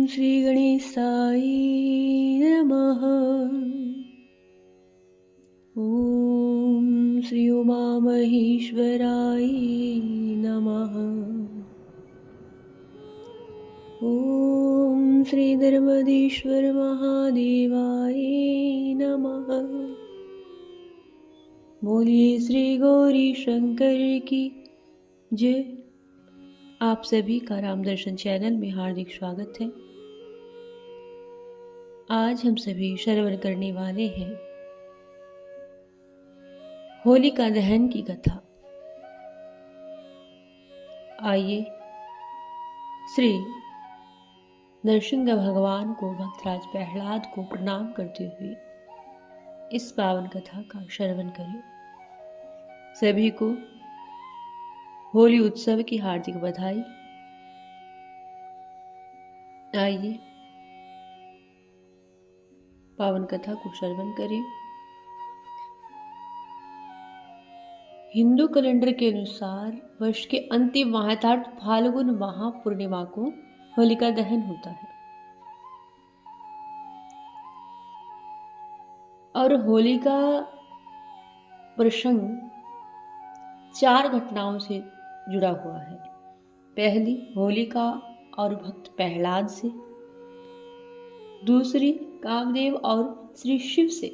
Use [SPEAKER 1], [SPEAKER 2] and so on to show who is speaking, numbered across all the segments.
[SPEAKER 1] श्री गणेशाय नमः। ॐ श्री उमामहेश्वराय नमः। ॐ श्री नर्मदेश्वर महादेवाय नमः। बोलिए श्री गौरी शंकर की जय। आप सभी का राम दर्शन चैनल में हार्दिक स्वागत है। आज हम सभी श्रवण करने वाले हैं होलिका दहन की कथा। आइए श्री नरसिंह भगवान को भक्तराज प्रहलाद को प्रणाम करते हुए इस पावन कथा का श्रवण करें। सभी को होली उत्सव की हार्दिक बधाई। आइए पावन कथा को श्रवण करें। हिंदू कैलेंडर के अनुसार वर्ष के अंतिम माहातार्थ फाल्गुन महापूर्णिमा को होलिका दहन होता है और होलिका प्रसंग 4 घटनाओं से जुड़ा हुआ है। पहली होलिका और भक्त प्रहलाद से, दूसरी कामदेव और श्री शिव से,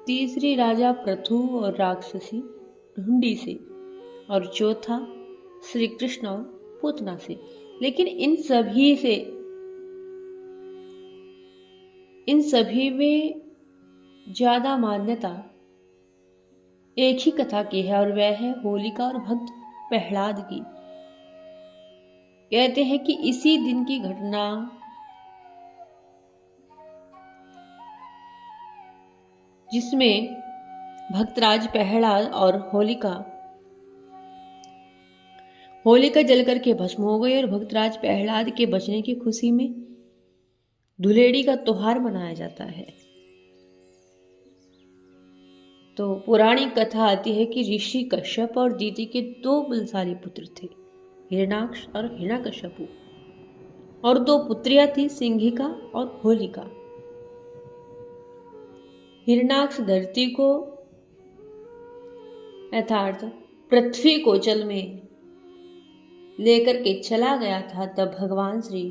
[SPEAKER 1] तीसरी राजा पृथु और राक्षसी ढूंढी से, और चौथा श्री कृष्ण और पूतना से। लेकिन इन सभी में ज्यादा मान्यता एक ही कथा की है और वह है होलिका और भक्त प्रहलाद की। कहते हैं कि इसी दिन की घटना जिसमें भक्तराज प्रहलाद और होलिका जलकर के भस्म हो गई और भक्तराज प्रहलाद के बचने की खुशी में धुलेड़ी का त्योहार मनाया जाता है। तो पौराणिक कथा आती है कि ऋषि कश्यप और दीति के 2 बलशाली पुत्र थे, हिरण्याक्ष और हिरण्यकश्यपु, और 2 पुत्रियां थी, सिंहिका और होलिका। हिरण्याक्ष धरती को अर्थात पृथ्वी को जल में लेकर के चला गया था। तब भगवान श्री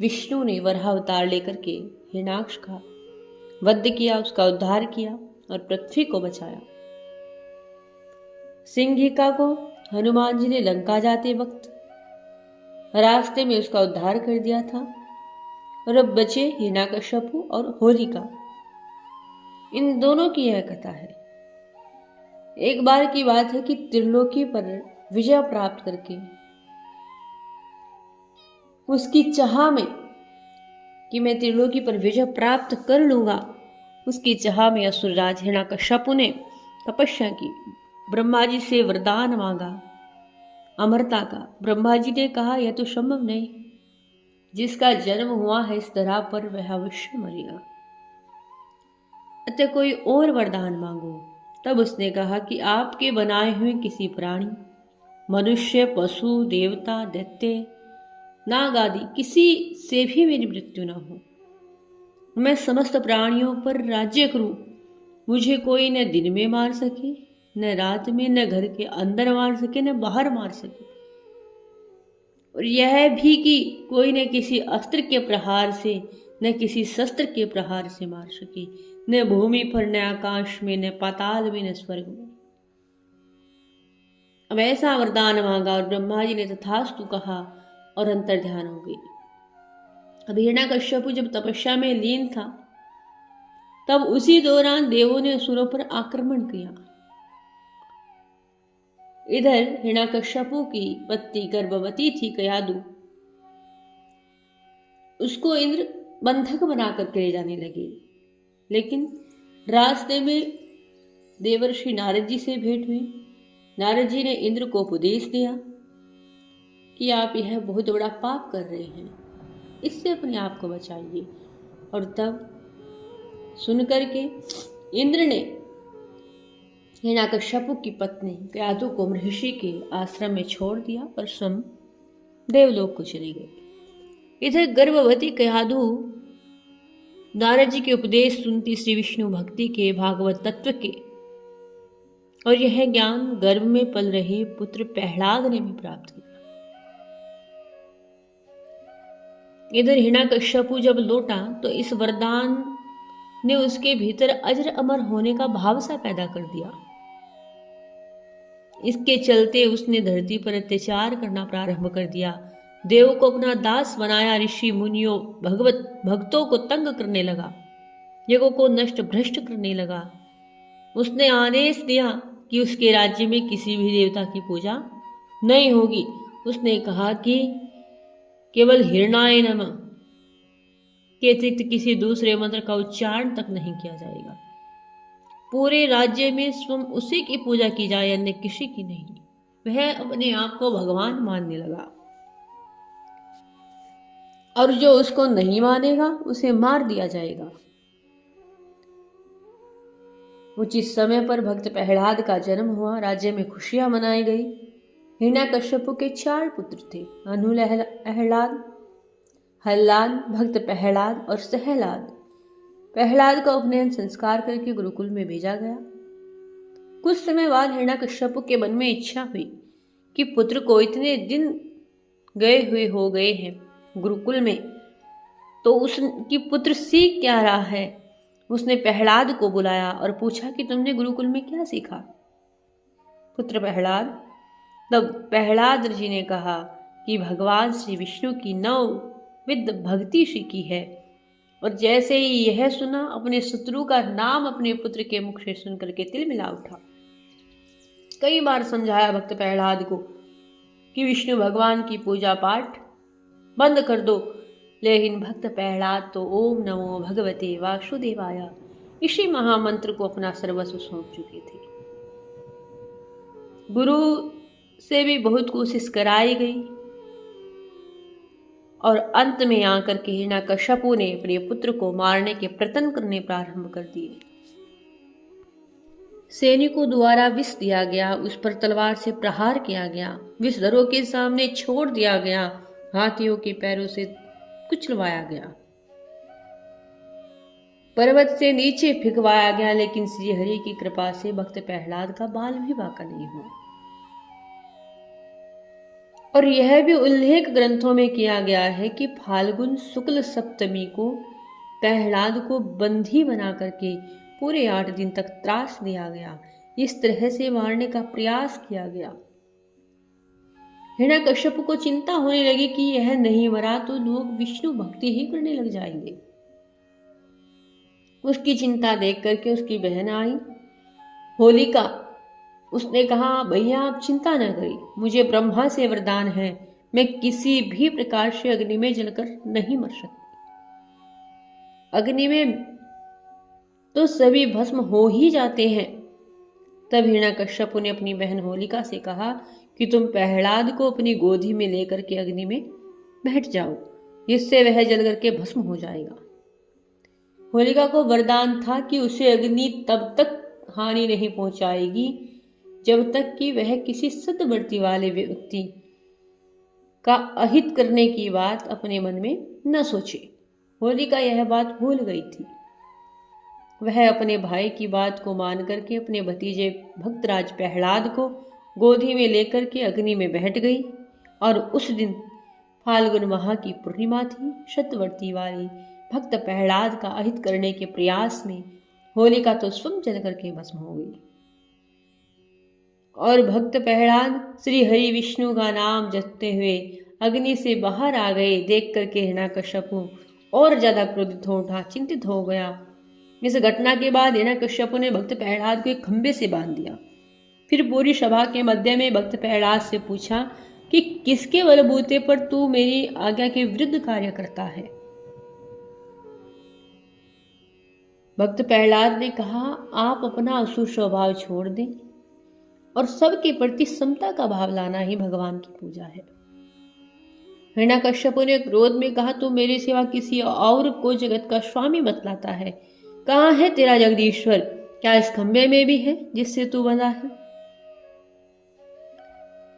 [SPEAKER 1] विष्णु ने वराह अवतार लेकर के हिरण्याक्ष का वध किया, उसका उद्धार किया और पृथ्वी को बचाया। सिंहिका को हनुमान जी ने लंका जाते वक्त रास्ते में उसका उद्धार कर दिया था। और अब बचे हिरण्यकश्यपु और होलिका। इन दोनों की यह कथा है। एक बार की बात है कि त्रिलोकी पर विजय प्राप्त करके उसकी चाह में कि मैं त्रिलोकी पर विजय प्राप्त कर लूंगा, उसकी चाह में असुरराज हिरण्यकश्यपु ने तपस्या की, ब्रह्मा जी से वरदान मांगा अमरता का। ब्रह्मा जी ने कहा यह तो संभव नहीं, जिसका जन्म हुआ है इस धरा पर वह अवश्य मरेगा, अतः कोई और वरदान मांगो। तब उसने कहा कि आपके बनाए हुए किसी प्राणी, मनुष्य, पशु, देवता, दैत्य, नाग आदि किसी से भी मेरी मृत्यु न हो, मैं समस्त प्राणियों पर राज्य करूं। मुझे कोई न दिन में मार सके, न रात में, न घर के अंदर मार सके, न बाहर मार सके। और यह भी कि कोई न किसी अस्त्र के प्रहार से, न किसी शस्त्र के प्रहार से मार सके, न भूमि पर, न आकाश में, न पाताल में, न स्वर्ग में। अब ऐसा वरदान मांगा और ब्रह्मा जी ने तथास्तु कहा और अंतर्ध्यान हो गई। अब हिरण्यकश्यपु जब तपस्या में लीन था, तब उसी दौरान देवों ने असुरों पर आक्रमण किया। इधर हिरण्यकश्यपु की पत्नी गर्भवती थी कयादु, उसको इंद्र बंधक बनाकर ले जाने लगे। लेकिन रास्ते में देवर्षि नारद जी से भेंट हुई। नारद जी ने इंद्र को उपदेश दिया कि आप यह बहुत बड़ा पाप कर रहे हैं, इससे अपने आप को बचाइए। और तब सुनकर के इंद्र ने हिरण्यकश्यपु की पत्नी कयादु को महर्षि के आश्रम में छोड़ दिया और स्वयं देवलोक को चली गई। इधर गर्भवती कयाधु नारद जी के उपदेश सुनती श्री विष्णु भक्ति के भागवत तत्व के और यह ज्ञान गर्भ में पल रहे पुत्र प्रहलाद ने भी प्राप्त किया। इधर हिरण्यकश्यपु जब लौटा तो इस वरदान ने उसके भीतर अजर अमर होने का भाव सा पैदा कर दिया। इसके चलते उसने धरती पर अत्याचार करना प्रारंभ कर दिया, देव को अपना दास बनाया, ऋषि मुनियों भगवत भक्तों को तंग करने लगा, यज्ञों को नष्ट भ्रष्ट करने लगा। उसने आदेश दिया कि उसके राज्य में किसी भी देवता की पूजा नहीं होगी। उसने कहा कि केवल हिरणाय नमः के अतिरिक्त किसी दूसरे मंत्र का उच्चारण तक नहीं किया जाएगा। पूरे राज्य में स्वयं उसी की पूजा की जाए, अन्य किसी की नहीं। वह अपने आप को भगवान मानने लगा और जो उसको नहीं मानेगा उसे मार दिया जाएगा। उचित समय पर भक्त प्रहलाद का जन्म हुआ। राज्य में खुशियां मनाई गई। हिरण्यकश्यपु के 4 पुत्र थे, अहलाद, हल्लाद, भक्त प्रहलाद और सहलाद। प्रहलाद का उपनयन संस्कार करके गुरुकुल में भेजा गया। कुछ समय बाद हिरण्यकश्यपु के मन में इच्छा हुई कि पुत्र को इतने दिन गए हुए हो गए हैं गुरुकुल में, तो उसकी पुत्र सीख क्या रहा है। उसने प्रहलाद को बुलाया और पूछा कि तुमने गुरुकुल में क्या सीखा पुत्र प्रहलाद। तब प्रहलाद जी ने कहा कि भगवान श्री विष्णु की 9 विध भक्ति सीखी है। और जैसे ही यह सुना, अपने शत्रु का नाम अपने पुत्र के मुख से सुनकर के तिल मिला उठा। कई बार समझाया भक्त प्रहलाद को कि विष्णु भगवान की पूजा पाठ बंद कर दो, लेकिन भक्त प्रहलाद तो ओम नमो भगवते वासुदेवाय इसी महामंत्र को अपना सर्वस्व सौंप चुके थे। गुरु से भी बहुत कोशिश कराई गई और अंत में आकर के हिरण्यकश्यपु ने अपने पुत्र को मारने के प्रयत्न करने प्रारंभ कर दिए। सैनिकों द्वारा विष दिया गया, उस पर तलवार से प्रहार किया गया, विषधरों के सामने छोड़ दिया गया, हाथियों के पैरों से कुचलवाया गया, पर्वत से नीचे फेंकवाया गया, लेकिन श्री हरि की कृपा से भक्त प्रहलाद का बाल भी बांका नहीं हुआ। और यह भी उल्लेख ग्रंथों में किया गया है कि फाल्गुन शुक्ल सप्तमी को प्रहलाद को बंधी बना करके पूरे 8 दिन तक त्रास दिया गया। इस तरह से मारने का प्रयास किया गया। हिरण्यकश्यप को चिंता होने लगी कि यह नहीं मरा तो लोग विष्णु भक्ति ही करने लग जाएंगे। उसकी चिंता देख करके उसकी बहन आई होलिका। उसने कहा, भैया आप चिंता न करिए, मुझे ब्रह्मा से वरदान है, मैं किसी भी प्रकार से अग्नि में जलकर नहीं मर सकती। अग्नि में तो सभी भस्म हो ही जाते हैं। तब हिरण्यकश्यप ने अपनी बहन होलिका से कहा कि तुम प्रहलाद को अपनी गोदी में लेकर के अग्नि में बैठ जाओ, जिससे वह जल करके भस्म हो जाएगा। होलिका को वरदान था कि उसे अग्नि तब तक हानि नहीं पहुंचाएगी जब तक कि वह किसी सद्वर्ती वाले व्यक्ति का अहित करने की बात अपने मन में न सोचे। होलिका यह बात भूल गई थी। वह अपने भाई की बात को मान करके अपने भतीजे भक्तराज प्रहलाद को गोदी में लेकर के अग्नि में बैठ गई। और उस दिन फाल्गुन माह की पूर्णिमा थी। सत्यवर्ती वाली भक्त प्रहलाद का अहित करने के प्रयास में होलिका तो स्वयं जल करके भस्म हो गई। और भक्त प्रहलाद श्री हरि विष्णु का नाम जपते हुए अग्नि से बाहर आ गए। देख करके हिरण्यकश्यप और ज्यादा क्रोधित हो उठा, चिंतित हो गया। इस घटना के बाद हिरण्यकश्यप ने भक्त प्रहलाद को एक खंबे से बांध दिया। फिर पूरी सभा के मध्य में भक्त प्रहलाद से पूछा कि किसके बलबूते पर तू मेरी आज्ञा के विरुद्ध कार्य करता है। भक्त प्रहलाद ने कहा, आप अपना असुर स्वभाव छोड़ दें और सबके प्रति समता का भाव लाना ही भगवान की पूजा है। हिरण्यकश्यप ने क्रोध में कहा, तू मेरे सिवा किसी और को जगत का स्वामी बतलाता है। कहाँ है तेरा जगदीश्वर? क्या इस खंबे में भी है जिससे तू बंधा है?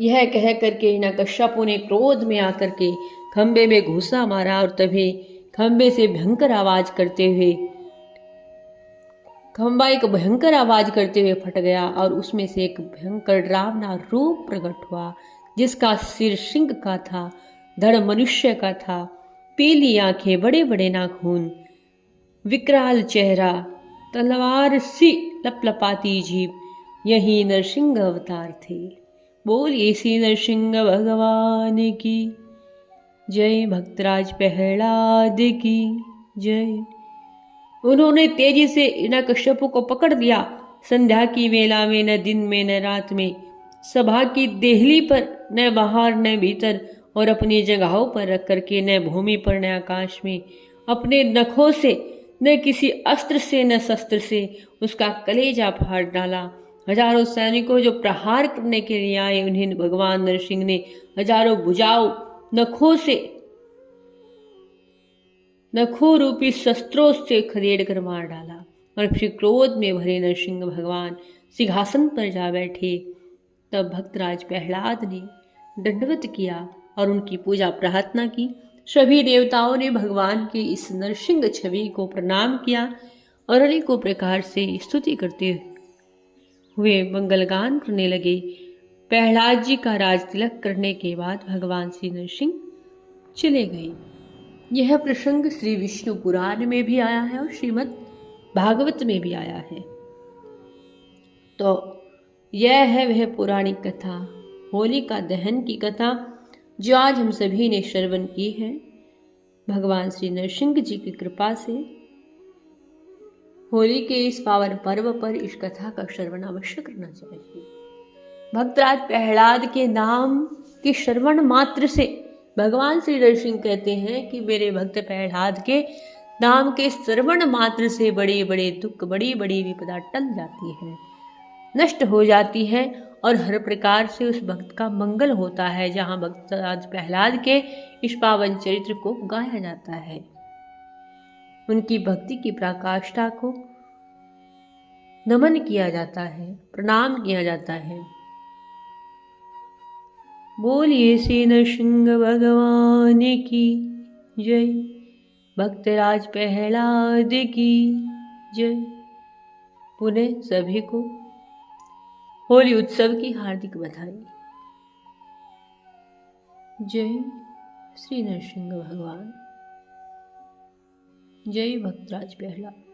[SPEAKER 1] यह कह करके हिरण्यकश्यपु ने क्रोध में आकर के खंबे में घूसा मारा और तभी खंबे से भयंकर आवाज करते हुए खंबा एक भयंकर आवाज करते हुए फट गया और उसमें से एक भयंकर डरावना रूप प्रकट हुआ, जिसका सिर सिंह का था, धड़ मनुष्य का था, पीली आंखें, बड़े बड़े नाखून, विकराल चेहरा, तलवार सी लपलपाती जीभ, यही नरसिंह अवतार थे। बोलिए श्री नरसिंह भगवान की जय, भक्तराज प्रहलाद की जय। उन्होंने तेजी से हिरण्यकश्यपु को पकड़ लिया। संध्या की वेला में, न दिन में न रात में, सभा की देहली पर, न बाहर न भीतर, और अपनी जगहों पर रख करके, न भूमि पर न आकाश में, अपने नखों से, न किसी अस्त्र से न शस्त्र से उसका कलेजा फाड़ डाला। हजारों सैनिकों जो प्रहार करने के लिए आए, उन्हें भगवान नरसिंह ने हजारों भुजाओं नखों से, नखों रूपी शस्त्रों से खदेड़ कर मार डाला। और फिर क्रोध में भरे नरसिंह भगवान सिंहासन पर जा बैठे। तब भक्तराज प्रहलाद ने दंडवत किया और उनकी पूजा प्रार्थना की। सभी देवताओं ने भगवान की इस नरसिंह छवि को प्रणाम किया और अनेकों प्रकार से स्तुति करते हुए मंगलगान करने लगे। प्रहलाद जी का राज तिलक करने के बाद भगवान श्री नरसिंह चले गए। यह प्रसंग श्री विष्णु पुराण में भी आया है और श्रीमद् भागवत में भी आया है। तो यह है वह पौराणिक कथा, होलिका दहन की कथा, जो आज हम सभी ने श्रवण की है। भगवान श्री नरसिंह जी की कृपा से होली के इस पावन पर्व पर इस कथा का श्रवण अवश्य करना चाहिए। भक्तराज प्रहलाद के नाम के श्रवण मात्र से भगवान श्री नरसिंह कहते हैं कि मेरे भक्त प्रहलाद के नाम के श्रवण मात्र से बड़े बड़े दुख, बड़ी बड़ी विपदा टल जाती है, नष्ट हो जाती है और हर प्रकार से उस भक्त का मंगल होता है। जहाँ भक्तराज प्रहलाद के इस पावन चरित्र को गाया जाता है, उनकी भक्ति की पराकाष्ठा को नमन किया जाता है, प्रणाम किया जाता है। बोलिए श्री नरसिंह भगवान की जय, भक्तराज प्रहलाद की जय। पुनः सभी को होली उत्सव की हार्दिक बधाई। जय श्री नरसिंह भगवान, जय भक्तराज प्रहलाद।